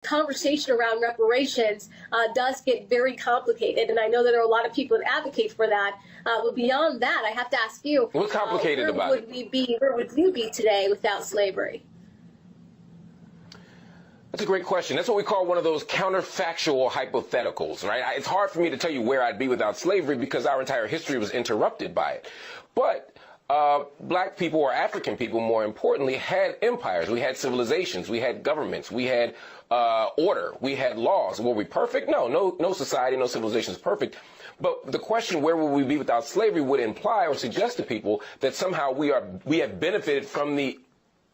conversation around reparations does get very complicated, and I know that there are a lot of people that advocate for that. But beyond that, I have to ask you, what's complicated about it? Where would you be today without slavery? That's a great question. That's what we call one of those counterfactual hypotheticals, right? It's hard for me to tell you where I'd be without slavery because our entire history was interrupted by it. But black people, or African people more importantly, had empires. We had civilizations. We had governments. We had order. We had laws. Were we perfect? No society, no civilization is perfect. But the question, where will we be without slavery, would imply or suggest to people that somehow we have benefited from the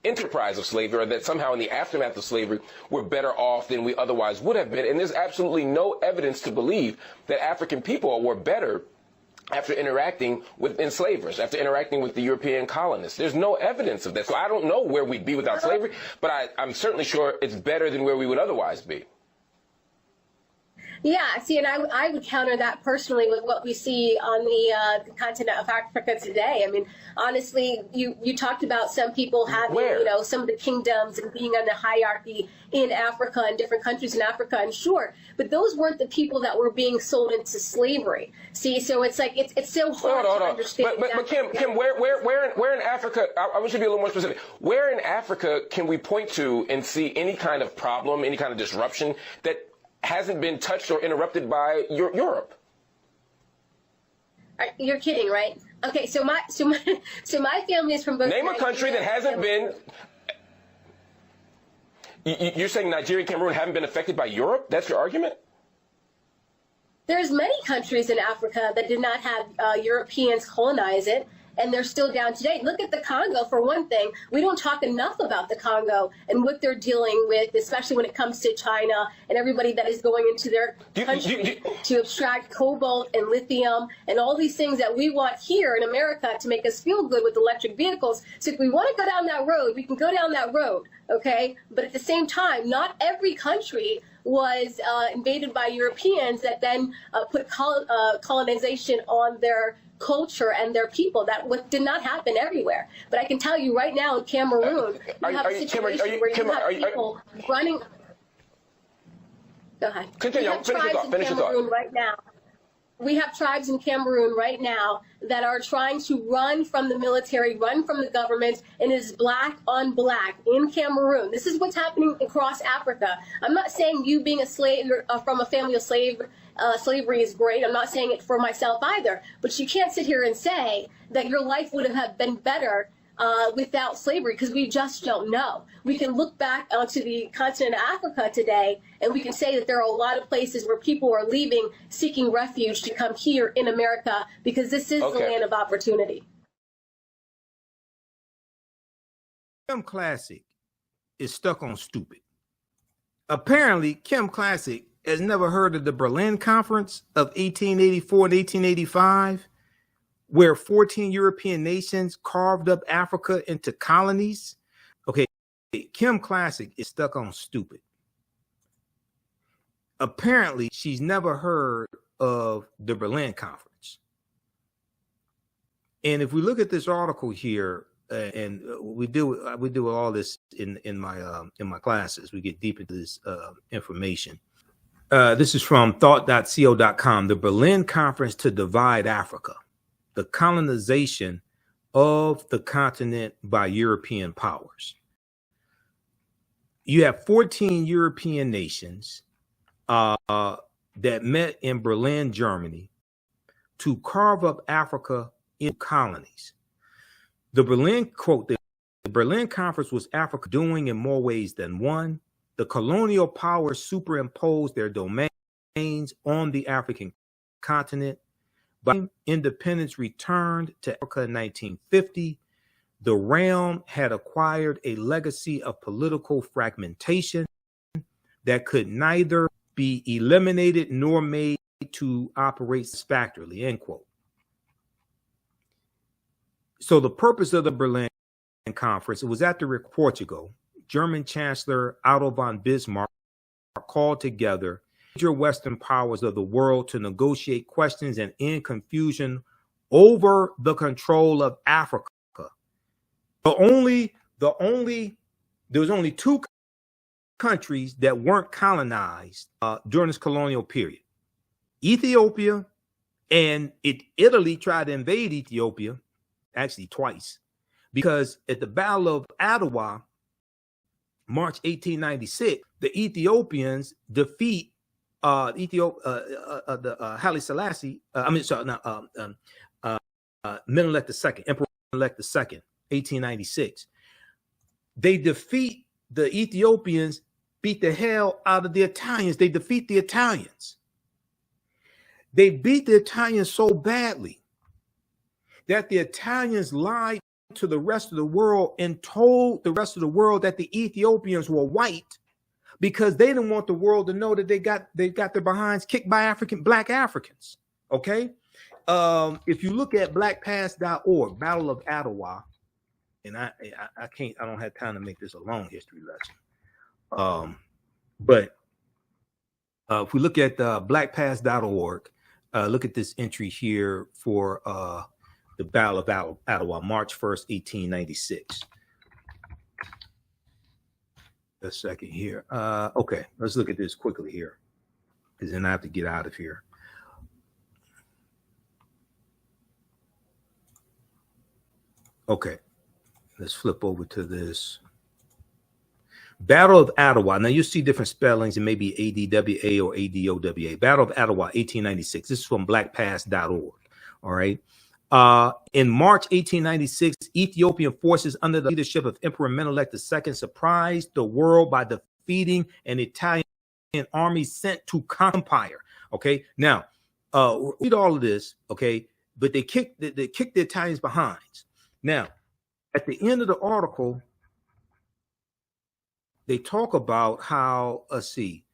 enterprise of slavery, or that somehow in the aftermath of slavery we're better off than we otherwise would have been. And there's absolutely no evidence to believe that African people were better after interacting with enslavers, after interacting with the European colonists. There's no evidence of that. So I don't know where we'd be without slavery, but I'm certainly sure it's better than where we would otherwise be. Yeah, see, and I would counter that personally with what we see on the continent of Africa today. I mean, honestly, you talked about some people having, some of the kingdoms and being on the hierarchy in Africa and different countries in Africa, and sure, but those weren't the people that were being sold into slavery. See, so it's like it's so hard to understand. But Kim, where in Africa? I want you to be a little more specific. Where in Africa can we point to and see any kind of problem, any kind of disruption that hasn't been touched or interrupted by Europe? You're kidding, right? Okay, so my family is from both. Name a country that hasn't been. You're saying Nigeria and Cameroon haven't been affected by Europe? That's your argument? There's many countries in Africa that did not have Europeans colonize it, and they're still down today. Look at the Congo, for one thing. We don't talk enough about the Congo and what they're dealing with, especially when it comes to China and everybody that is going into their country to extract cobalt and lithium and all these things that we want here in America to make us feel good with electric vehicles. So if we want to go down that road, we can go down that road, okay? But at the same time, not every country was invaded by Europeans that then put colonization on their culture and their people. That did not happen everywhere. But I can tell you right now in Cameroon, you have a situation where you have people running. Go ahead. Continue. Finish your thought. Right now. We have tribes in Cameroon right now that are trying to run from the military, run from the government, and it is black on black in Cameroon. This is what's happening across Africa. I'm not saying you being a slave from a family of slavery is great. I'm not saying it for myself either. But you can't sit here and say that your life would have been better without slavery, because we just don't know. We can look back onto the continent of Africa today, and we can say that there are a lot of places where people are leaving, seeking refuge to come here in America, because this is the land of opportunity. Kim Klacik is stuck on stupid. Apparently, Kim Klacik has never heard of the Berlin Conference of 1884 and 1885, where 14 European nations carved up Africa into colonies. Okay, Kim Klacik is stuck on stupid. Apparently, she's never heard of the Berlin Conference. And if we look at this article here, and we do all this in my classes, we get deep into this information. This is from thought.co.com. The Berlin Conference to divide Africa. The colonization of the continent by European powers. You have 14 European nations that met in Berlin, Germany, to carve up Africa into colonies. The Berlin, quote, the Berlin Conference was Africa doing in more ways than one. The colonial powers superimposed their domains on the African continent. By independence returned to Africa in 1950, the realm had acquired a legacy of political fragmentation that could neither be eliminated nor made to operate satisfactorily, end quote. So the purpose of the Berlin Conference, it was at the Portugal. German Chancellor Otto von Bismarck called together major Western powers of the world to negotiate questions and end confusion over the control of Africa. There was only two countries that weren't colonized during this colonial period. Ethiopia, and Italy tried to invade Ethiopia, actually twice, because at the Battle of Adwa, March 1896, the Ethiopians defeat Haile Selassie. Menelik II, Emperor Menelik II, 1896. They defeat the Ethiopians, beat the hell out of the Italians. They defeat the Italians. They beat the Italians so badly that the Italians lied to the rest of the world and told the rest of the world that the Ethiopians were white, because they didn't want the world to know that they got their behinds kicked by black Africans. Okay. If you look at blackpast.org, Battle of Adwa, and I don't have time to make this a long history lesson. But if we look at blackpast.org, look at this entry here for the Battle of Adwa, March 1st, 1896. A second here. Okay, let's look at this quickly here, because then I have to get out of here. Okay, let's flip over to this. Battle of Adwa. Now you see different spellings. It may be ADWA or ADOWA. Battle of Adwa, 1896. This is from blackpast.org. All right. In March 1896, Ethiopian forces under the leadership of Emperor Menelik II surprised the world by defeating an Italian army sent to conquer empire. Okay. Now, read all of this. Okay. But they kicked the Italians behinds. Now, at the end of the article, they talk about how, let's see,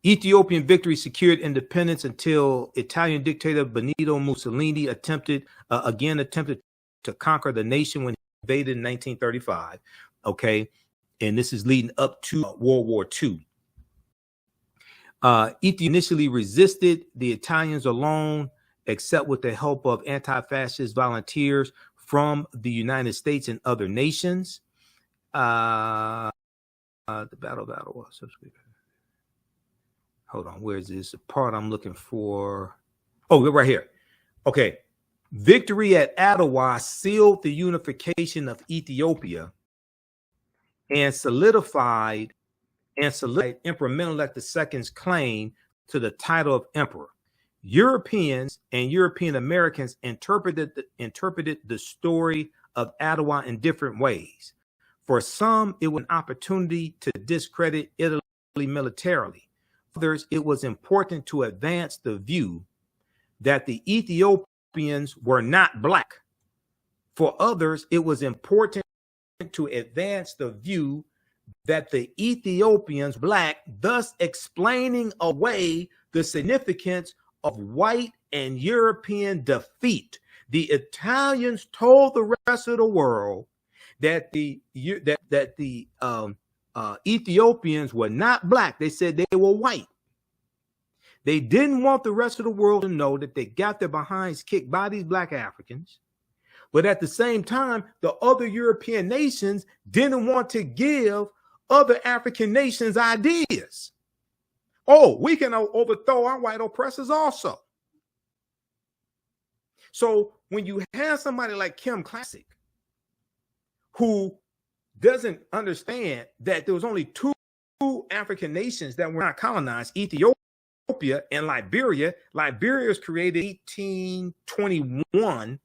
Ethiopian victory secured independence until Italian dictator Benito Mussolini attempted to conquer the nation when he invaded in 1935. Okay, and this is leading up to World War II. Ethiopia initially resisted the Italians alone, except with the help of anti-fascist volunteers from the United States and other nations. The Battle of Adwa. Hold on, where's this part I'm looking for? Oh, right here. Okay. Victory at Adwa sealed the unification of Ethiopia and solidified Emperor Menelik II's claim to the title of emperor. Europeans and European Americans interpreted the story of Adwa in different ways. For some, it was an opportunity to discredit Italy militarily. For others, it was important to advance the view that the Ethiopians were not black. For others, it was important to advance the view that the Ethiopians were black, thus explaining away the significance of white and European defeat. The Italians told the rest of the world that the Ethiopians were not black. They said they were white. They didn't want the rest of the world to know that they got their behinds kicked by these black Africans. But at the same time, the other European nations didn't want to give other African nations ideas. Oh, we can overthrow our white oppressors also. So when you have somebody like Kim Klacik, who doesn't understand that there was only two African nations that were not colonized, Ethiopia and Liberia. Liberia was created in 1821,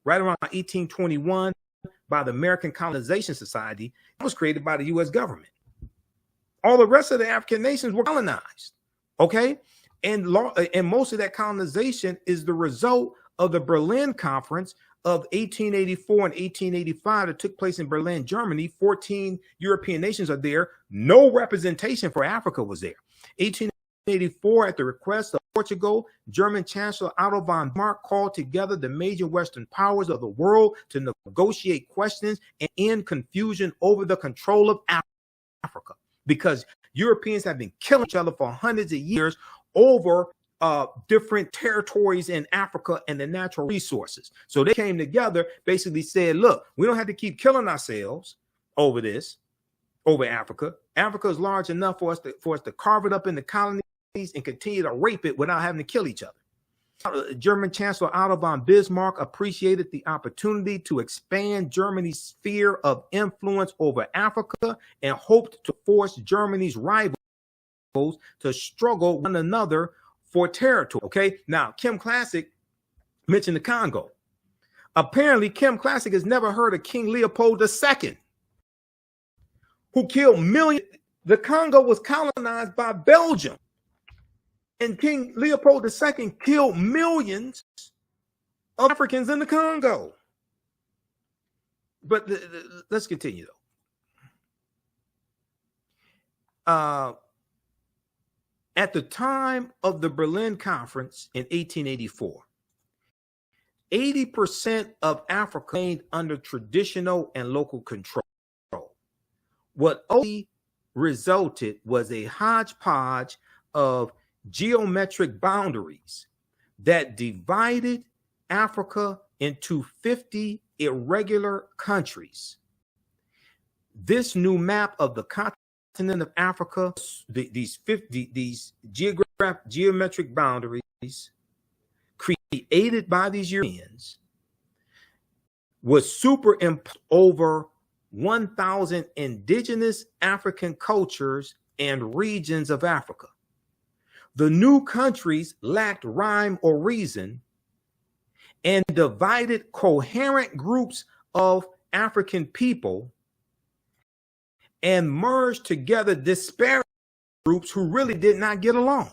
right around 1821, by the American Colonization Society. It was created by the U.S. government. All the rest of the African nations were colonized, okay? And most of that colonization is the result of the Berlin Conference of 1884 and 1885 that took place in Berlin, Germany. 14 European nations are there. No representation for Africa was there. 1884, at the request of Portugal, German Chancellor Otto von Bismarck called together the major Western powers of the world to negotiate questions and end confusion over the control of Africa, because Europeans have been killing each other for hundreds of years over different territories in Africa and the natural resources. So they came together, basically said, look, we don't have to keep killing ourselves over this, over Africa. Africa is large enough for us to carve it up in the colonies and continue to rape it without having to kill each other. German Chancellor Otto von Bismarck appreciated the opportunity to expand Germany's sphere of influence over Africa and hoped to force Germany's rivals to struggle one another for territory. Okay, now Kim Klacik mentioned the Congo. Apparently, Kim Klacik has never heard of King Leopold II, who killed millions. The Congo was colonized by Belgium, and King Leopold II killed millions of Africans in the Congo. But let's continue, though. At the time of the Berlin Conference in 1884, 80% of Africa remained under traditional and local control. What only resulted was a hodgepodge of geometric boundaries that divided Africa into 50 irregular countries. This new map of the continent of Africa, these geometric boundaries created by these Europeans, was superimposed over 1,000 indigenous African cultures and regions of Africa. The new countries lacked rhyme or reason and divided coherent groups of African people and merged together disparate groups who really did not get along.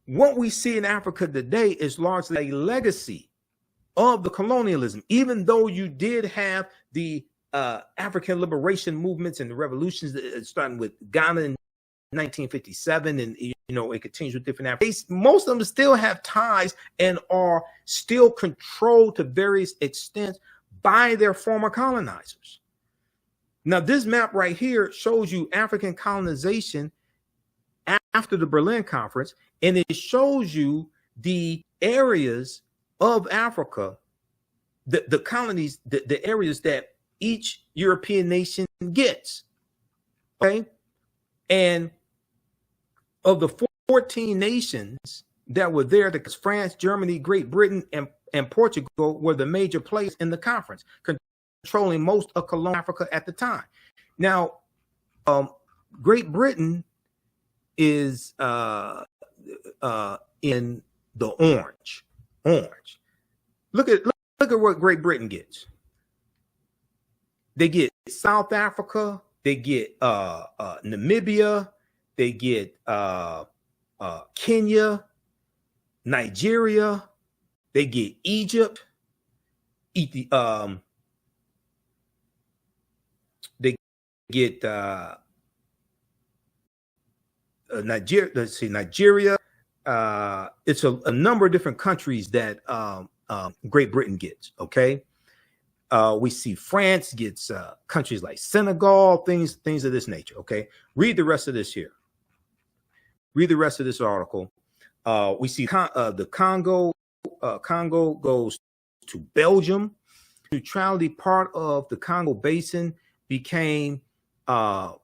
What we see in Africa today is largely a legacy of the colonialism, even though you did have the African liberation movements and the revolutions starting with Ghana in 1957, and it continues with different Africans. Most of them still have ties and are still controlled to various extents by their former colonizers. Now, this map right here shows you African colonization after the Berlin Conference, and it shows you the areas of Africa, the colonies, the areas that each European nation gets. Okay, and of the 14 nations that were there, because France, Germany, Great Britain, and Portugal were the major players in the conference, controlling most of colonial Africa at the time. Now, Great Britain is in the orange. Look at what Great Britain gets. They get South Africa, they get Namibia, they get Kenya, Nigeria, they get Egypt, they get Nigeria. Let's see, Nigeria. It's a number of different countries that Great Britain gets. Okay, we see France gets countries like Senegal, things of this nature. Okay, read the rest of this here. Read the rest of this article. We see the Congo. Congo goes to Belgium. Neutrality part of the Congo Basin became a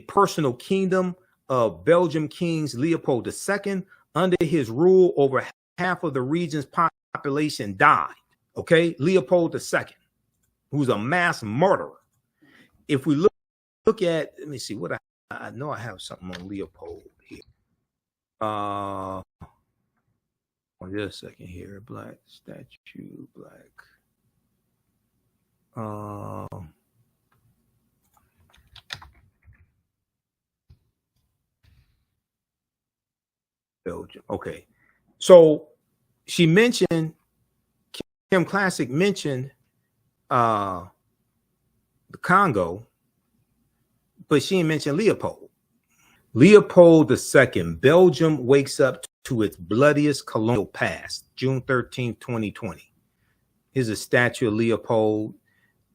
personal kingdom of Belgium Kings Leopold II. Under his rule, over half of the region's population died. Okay, Leopold II, who's a mass murderer. If we look at, let me see what I know. I have something on Leopold here. Just a second here. Black statue, black. Belgium. Okay. So she mentioned, Kim Klacik mentioned the Congo, but she didn't mention Leopold. Leopold II, Belgium wakes up to its bloodiest colonial past, June 13, 2020. Here's a statue of Leopold.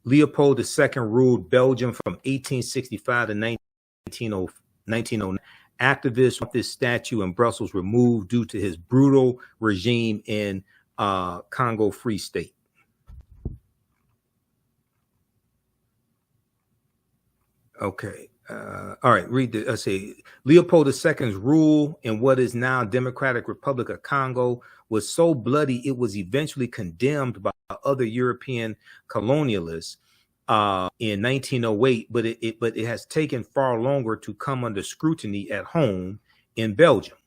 Leopold II ruled Belgium from 1865 to 1909. Activists want this statue in Brussels removed due to his brutal regime in Congo Free State. Okay. All right. Read the. Let's see. Leopold II's rule in what is now Democratic Republic of Congo was so bloody it was eventually condemned by other European colonialists in 1908, but it has taken far longer to come under scrutiny at home in Belgium.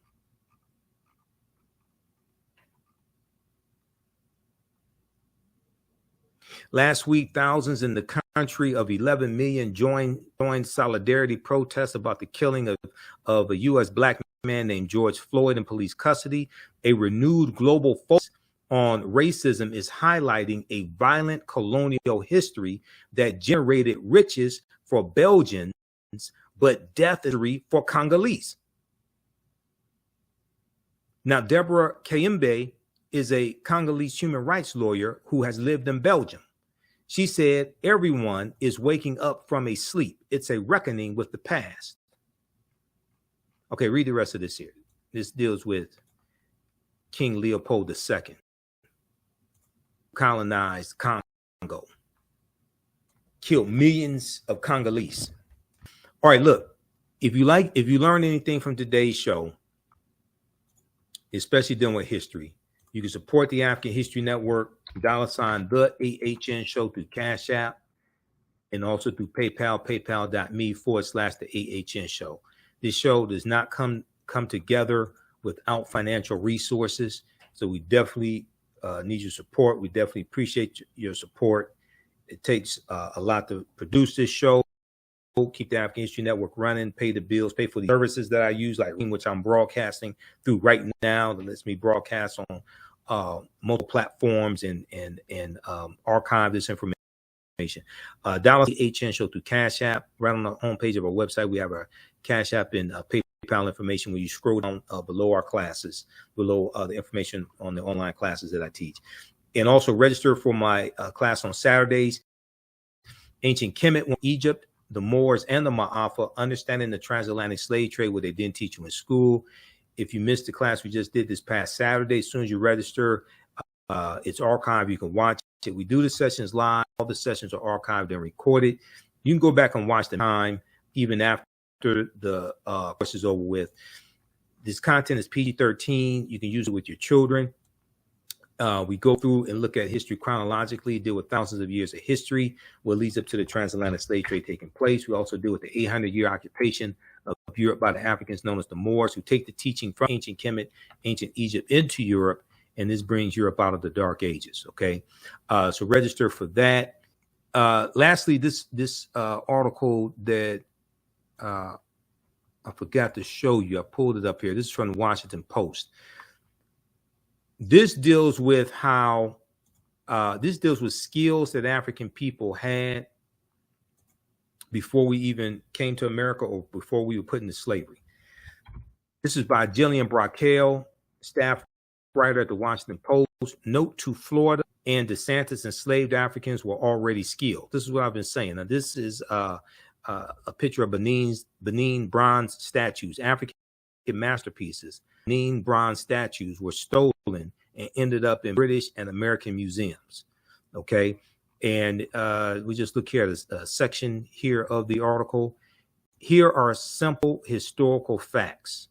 Last week, thousands in the country of 11 million joined solidarity protests about the killing of a U.S. black man named George Floyd in police custody. A renewed global focus on racism is highlighting a violent colonial history that generated riches for Belgians, but death for Congolese. Now, Deborah Kayembe is a Congolese human rights lawyer who has lived in Belgium. She said, everyone is waking up from a sleep. It's a reckoning with the past. Okay, read the rest of this here. This deals with King Leopold II. Colonized Congo. Killed millions of Congolese. All right, look, if you learn anything from today's show, especially dealing with history, you can support the African History Network, $ the AHNShow through Cash App, and also through PayPal, paypal.me/the AHNShow. This show does not come together without financial resources. So we definitely need your support. We definitely appreciate your support. It takes a lot to produce this show, keep the African History Network running, pay the bills, pay for the services that I use, like which I'm broadcasting through right now, that lets me broadcast on multiple platforms and archive this information. $HN through Cash App. Right on the homepage of our website, we have our Cash App and PayPal information. When you scroll down below our classes, below the information on the online classes that I teach, and also register for my class on Saturdays. Ancient Kemet, Egypt, the Moors, and the Ma'afa, understanding the transatlantic slave trade, what they didn't teach you in school. If you missed the class we just did this past Saturday, as soon as you register, it's archived. You can watch it. We do the sessions live. All the sessions are archived and recorded. You can go back and watch the time even after the course is over with. This content is PG-13. You can use it with your children. We go through and look at history chronologically, deal with thousands of years of history, what leads up to the transatlantic slave trade taking place. We also deal with the 800-year occupation of Europe by the Africans known as the Moors, who take the teaching from ancient Kemet, ancient Egypt into Europe, and this brings Europe out of the Dark Ages. Okay, so register for that. Lastly, this article that I forgot to show you, I pulled it up here. This is from the Washington Post. This deals with how this deals with skills that African people had before we even came to America or before we were put into slavery. This is by Jillian Brockell, staff writer at the Washington Post. Note to Florida and DeSantis, enslaved Africans were already skilled. This is what I've been saying. Now, this is a picture of Benin bronze statues, African masterpieces. Benin bronze statues were stolen and ended up in British and American museums. Okay. And we just look here at a section here of the article. Here are simple historical facts.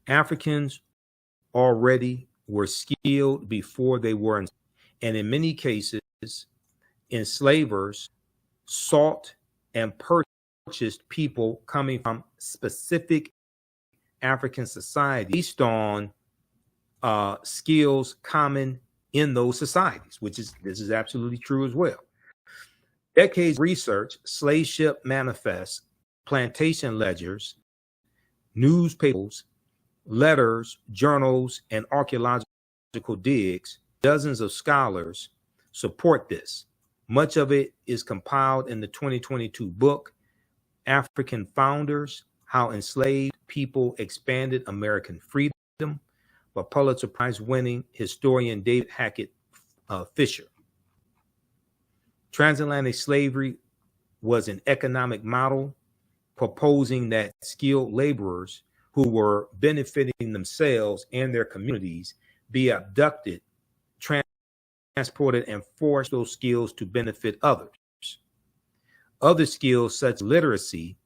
Africans already were skilled before they were, and in many cases, enslavers sought and purchased people coming from specific African society based on skills common in those societies, this is absolutely true as well. Decades of research, slave ship manifests, plantation ledgers, newspapers, letters, journals, and archaeological digs, dozens of scholars support this. Much of it is compiled in the 2022 book, African Founders, How Enslaved People Expanded American Freedom, by Pulitzer Prize-winning historian David Hackett Fisher. Transatlantic slavery was an economic model proposing that skilled laborers who were benefiting themselves and their communities be abducted, transported, and forced those skills to benefit others. Other skills such as literacy,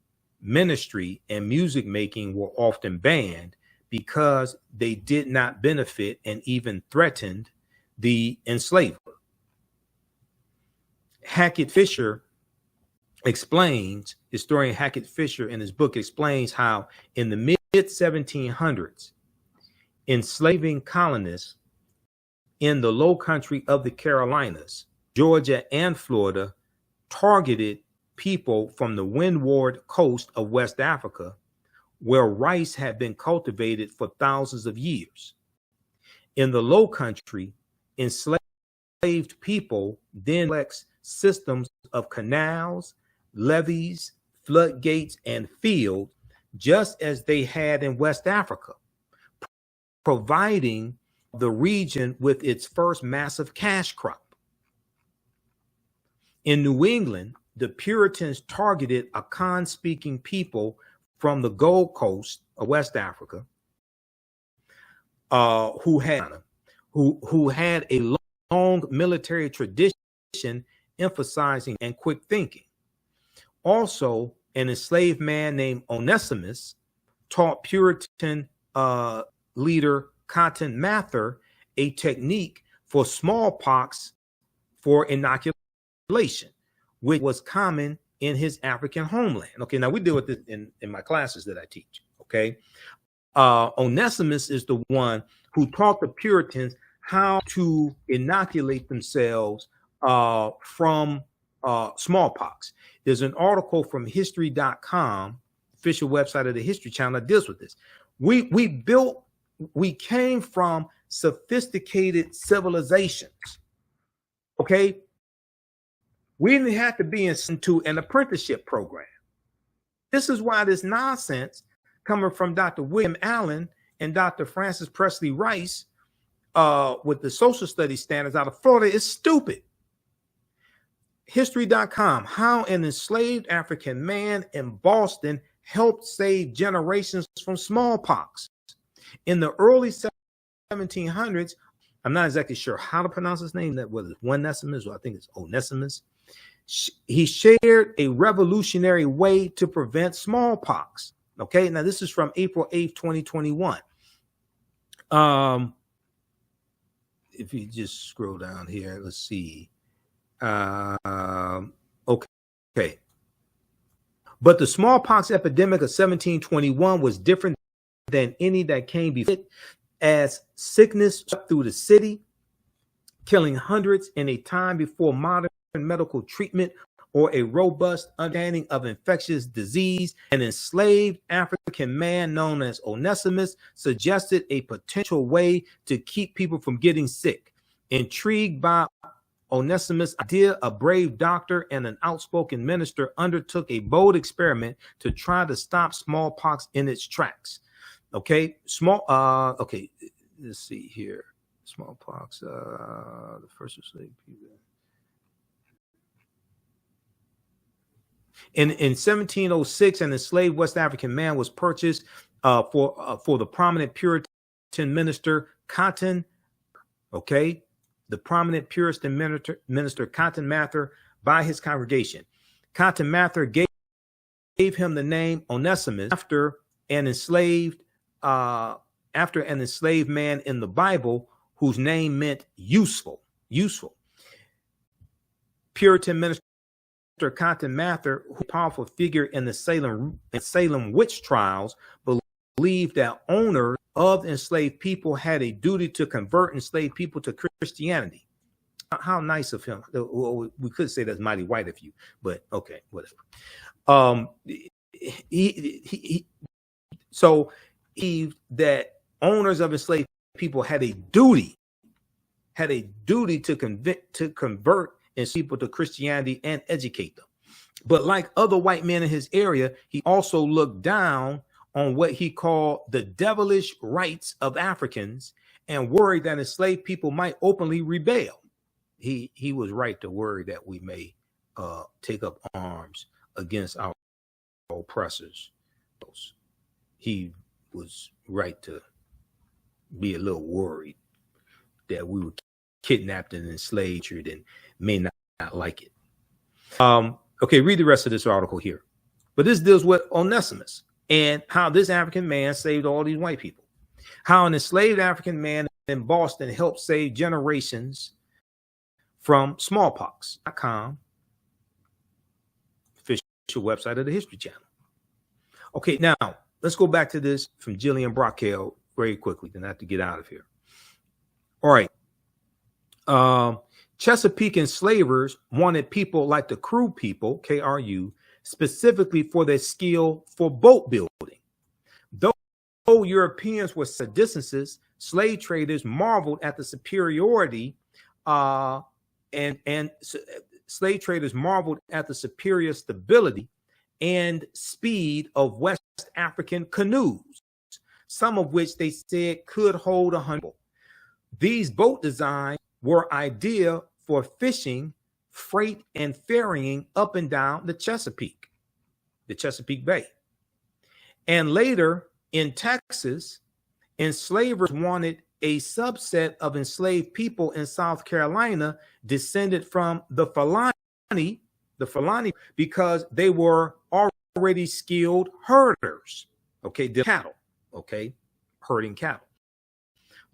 ministry, and music making were often banned because they did not benefit and even threatened the enslaver. Hackett Fisher explains, historian Hackett Fisher in his book explains how in the mid-1700s, enslaving colonists in the low country of the Carolinas, Georgia, and Florida targeted people from the windward coast of West Africa, where rice had been cultivated for thousands of years. In the low country, enslaved people then complex systems of canals, levees, floodgates, and fields, just as they had in West Africa, providing the region with its first massive cash crop. In New England, the Puritans targeted Akan-speaking people from the Gold Coast of West Africa, who had a long military tradition emphasizing and quick thinking. Also, an enslaved man named Onesimus taught Puritan leader Cotton Mather a technique for smallpox for inoculation, which was common in his African homeland. Okay, now we deal with this in my classes that I teach. Okay, Onesimus is the one who taught the Puritans how to inoculate themselves from smallpox. There's an article from history.com, official website of the History Channel, that deals with this. We came from sophisticated civilizations. Okay, we didn't have to be into an apprenticeship program. This is why this nonsense coming from Dr. William Allen and Dr. Francis Presley Rice with the social studies standards out of Florida is stupid. History.com, how an enslaved African man in Boston helped save generations from smallpox. In the early 1700s, I'm not exactly sure how to pronounce his name, that was Onesimus, or I think it's Onesimus. He shared a revolutionary way to prevent smallpox. Okay, now this is from April 8th, 2021. If you just scroll down here, let's see. Okay. But the smallpox epidemic of 1721 was different than any that came before it, as sickness swept through the city, killing hundreds in a time before modern medical treatment or a robust understanding of infectious disease. An enslaved African man known as Onesimus suggested a potential way to keep people from getting sick. Intrigued by Onesimus' idea, a brave doctor and an outspoken minister undertook a bold experiment to try to stop smallpox in its tracks. Okay, okay, let's see here. Smallpox, the first enslaved people. In 1706, an enslaved West African man was purchased for the prominent Puritan minister Cotton. Okay, the prominent Puritan minister Cotton Mather by his congregation. Cotton Mather gave him the name Onesimus after an enslaved man in the Bible whose name meant useful. Puritan minister Cotton Mather, who powerful figure in the Salem witch trials, believed that owners of enslaved people had a duty to convert enslaved people to Christianity. How nice of him. Well, we could say that's mighty white of you, but okay, whatever. So that owners of enslaved people had a duty to convert enslaved people to Christianity and educate them. But like other white men in his area, he also looked down on what he called the devilish rights of Africans and worried that enslaved people might openly rebel. He was right to worry that we may take up arms against our oppressors. He was right to be a little worried that we were kidnapped and enslaved and may not like it. Okay, read the rest of this article here. But this deals with Onesimus and how this African man saved all these white people. How an enslaved African man in Boston helped save generations from smallpox.com, official website of the History Channel. Okay, now let's go back to this from Jillian Brockel very quickly. Then I have to get out of here. All right. Chesapeake enslavers wanted people like the Crew people, KRU, specifically for their skill for boat building. Though Europeans were seditionists, slave traders marveled at the superiority and slave traders marveled at the superior stability and speed of West African canoes, some of which they said could hold 100. These boat designs were ideal for fishing, freight, and ferrying up and down the Chesapeake Bay. And later in Texas, enslavers wanted a subset of enslaved people in South Carolina descended from the Fulani, because they were already skilled herders, okay, the cattle, okay, herding cattle.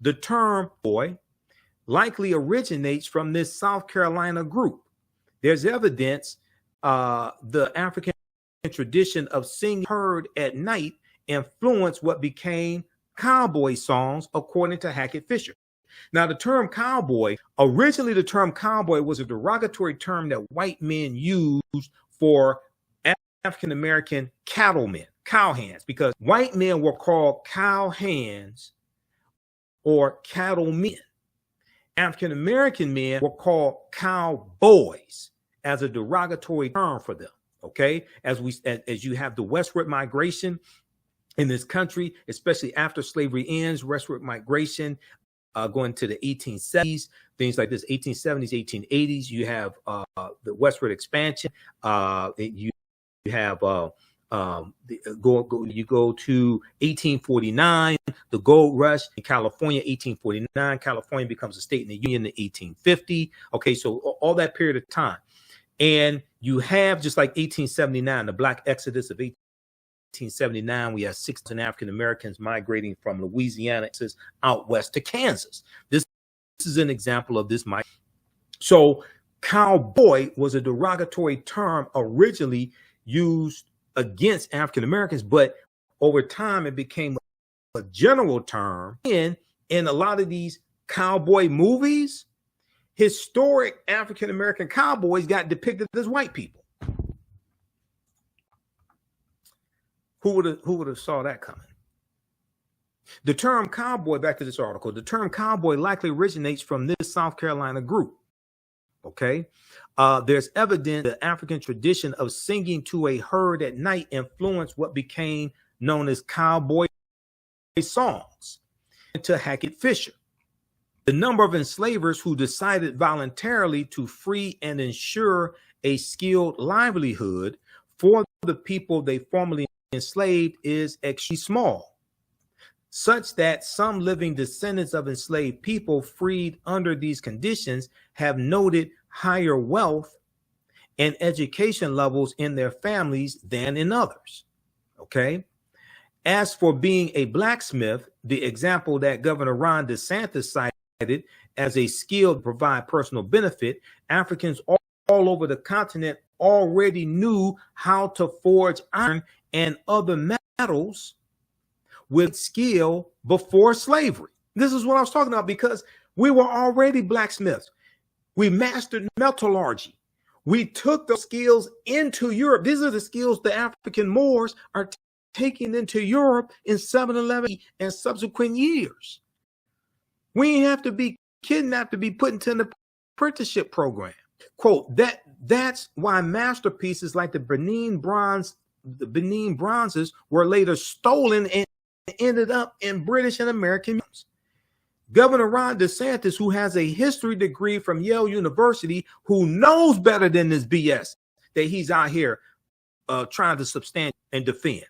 The term boy likely originates from this South Carolina group. There's evidence the African tradition of singing herd at night influenced what became cowboy songs, according to Hackett Fisher. Now, the term cowboy, originally the term cowboy was a derogatory term that white men used for African-American cattlemen, cowhands, because white men were called cowhands or cattlemen. African-American men were called cowboys as a derogatory term for them. Okay, as you have the westward migration in this country, especially after slavery ends, westward migration going to the 1870s, things like this, 1870s, 1880s. You have the westward expansion. You have you go to 1849, the gold rush in California, 1849. California becomes a state in the Union in 1850. Okay, so all that period of time. And you have, just like 1879, the Black Exodus of 1879, we have 6,000 African Americans migrating from Louisiana out west to Kansas. This is an example of this. So cowboy was a derogatory term originally used against African Americans, but over time it became a general term. In a lot of these cowboy movies, historic African American cowboys got depicted as white people. Who would have saw that coming? The term cowboy, back to this article, the term cowboy likely originates from this South Carolina group. Okay. There's evidence the African tradition of singing to a herd at night influenced what became known as cowboy songs, to Hackett Fisher. The number of enslavers who decided voluntarily to free and ensure a skilled livelihood for the people they formerly enslaved is extremely small, such that some living descendants of enslaved people freed under these conditions have noted higher wealth and education levels in their families than in others. Okay. As for being a blacksmith, the example that Governor Ron DeSantis cited as a skill to provide personal benefit, Africans all over the continent already knew how to forge iron and other metals with skill before slavery. This is what I was talking about, because we were already blacksmiths. We mastered metallurgy. We took those skills into Europe. These are the skills the African Moors are taking into Europe in 711 and subsequent years. We ain't have to be kidnapped to be put into an apprenticeship program. Quote, that's why masterpieces like the Benin bronzes were later stolen and ended up in British and American museums. Governor Ron DeSantis, who has a history degree from Yale University, who knows better than this BS that he's out here trying to substantiate and defend.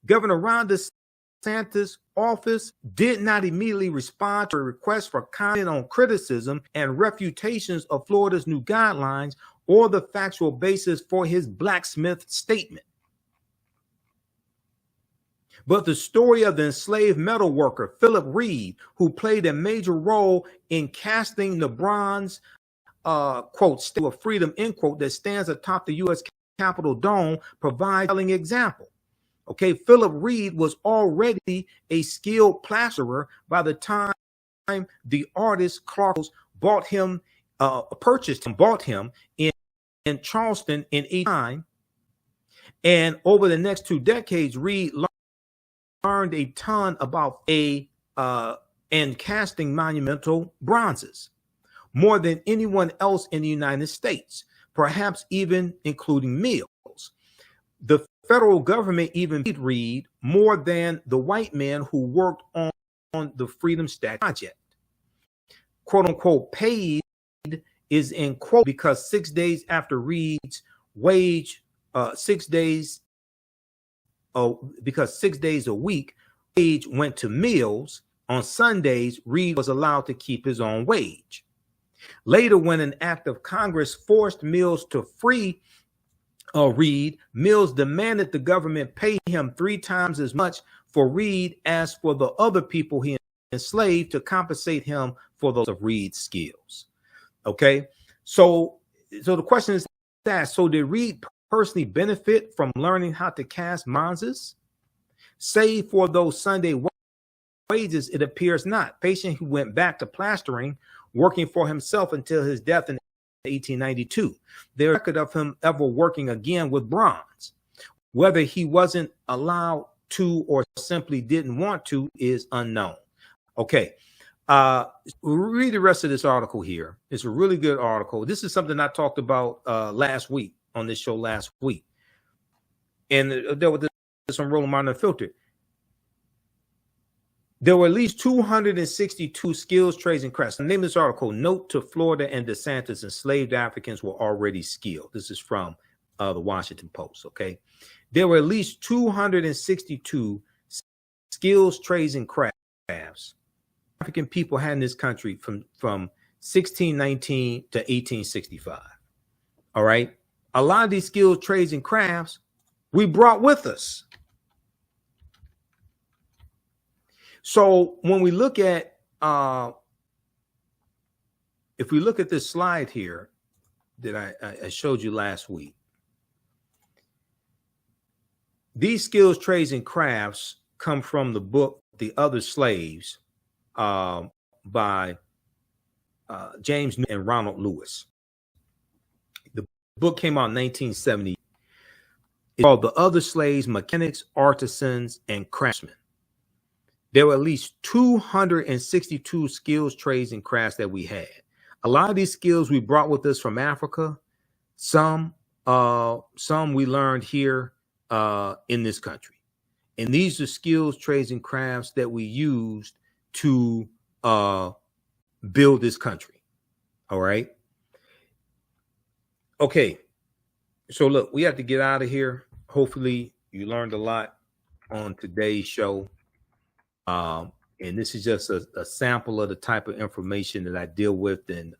Governor Ron DeSantis' office did not immediately respond to a request for comment on criticism and refutations of Florida's new guidelines or the factual basis for his blacksmith statement. But the story of the enslaved metal worker, Philip Reed, who played a major role in casting the bronze, quote, Statue of Freedom, end quote, that stands atop the U.S. Capitol dome, provides a telling example. Okay, Philip Reed was already a skilled plasterer by the time the artist Clark bought him in Charleston in 1889. And over the next 2 decades, Reed learned a ton about and casting monumental bronzes, more than anyone else in the United States, perhaps even including Mills. The federal government even paid Reed more than the white man who worked on the Freedom Statue project. Quote unquote paid is in quote because 6 days after Reed's wage, 6 days because 6 days a week, wage went to Mills. On Sundays, Reed was allowed to keep his own wage. Later, when an act of Congress forced Mills to free Reed, Mills demanded the government pay him 3 times as much for Reed as for the other people he enslaved to compensate him for those of Reed's skills. Okay, so the question is that, so did Reed personally benefit from learning how to cast bronzes? Save for those Sunday wages, it appears not. Patient who went back to plastering, working for himself until his death in 1892. There's record of him ever working again with bronze. Whether he wasn't allowed to or simply didn't want to is unknown. Okay, read the rest of this article here. It's a really good article. This is something I talked about last week on this show last week. And there was this on Rolling Monitor Filter. There were at least 262 skills, trades, and crafts. The name of this article, Note to Florida and DeSantis, enslaved Africans were already skilled. This is from the Washington Post, okay? There were at least 262 skills, trades, and crafts African people had in this country from 1619 to 1865, all right? A lot of these skills, trades, and crafts we brought with us. So when we look at, if we look at this slide here that I showed you last week, these skills, trades, and crafts come from the book, The Other Slaves, by James and Ronald Lewis. The book came out in 1970. It's called The Other Slaves, Mechanics, Artisans, and Craftsmen. There were at least 262 skills, trades, and crafts that we had. A lot of these skills we brought with us from Africa. Some we learned here in this country. And these are skills, trades, and crafts that we used to build this country. All right. Okay. So look, we have to get out of here. Hopefully you learned a lot on today's show. And this is just a sample of the type of information that I deal with in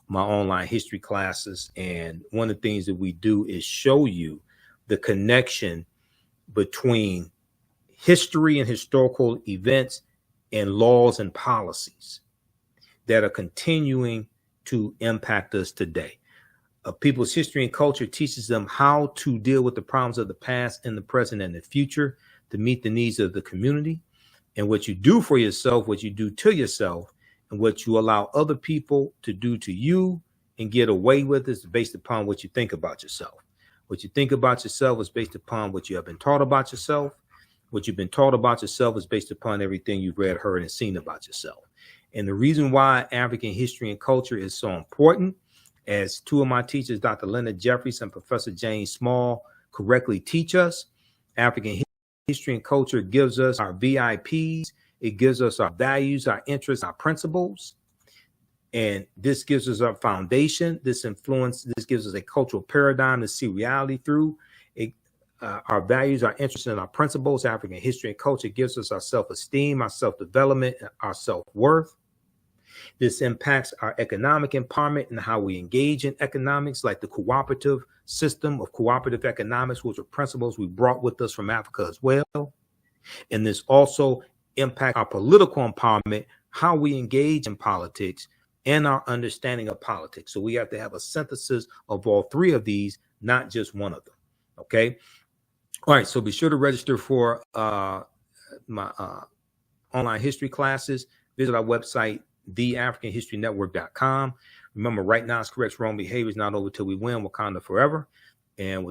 my online history classes. And one of the things that we do is show you the connection between history and historical events and laws and policies that are continuing to impact us today. People's history and culture teaches them how to deal with the problems of the past and the present and the future to meet the needs of the community. And what you do for yourself, what you do to yourself, and what you allow other people to do to you and get away with is based upon what you think about yourself. What you think about yourself is based upon what you have been taught about yourself. What you've been taught about yourself is based upon everything you've read, heard, and seen about yourself. And the reason why African history and culture is so important, as two of my teachers, Dr. Leonard Jeffries and Professor James Small, correctly teach us, African history and culture gives us our VIPs. It gives us our values, our interests, our principles. And this gives us our foundation. This gives us a cultural paradigm to see reality through. our values, our interests, and our principles. African history and culture gives us our self-esteem, our self-development, and our self-worth. This impacts our economic empowerment and how we engage in economics, like the cooperative system of cooperative economics, which are principles we brought with us from Africa as well. And this also impacts our political empowerment, how we engage in politics, and our understanding of politics. So we have to have a synthesis of all three of these, not just one of them. Okay. All right. So be sure to register for my online history classes. Visit our website, TheAfricanHistoryNetwork.com. Remember, right now it's correct wrong behavior is not over till we win. Wakanda forever. And we'll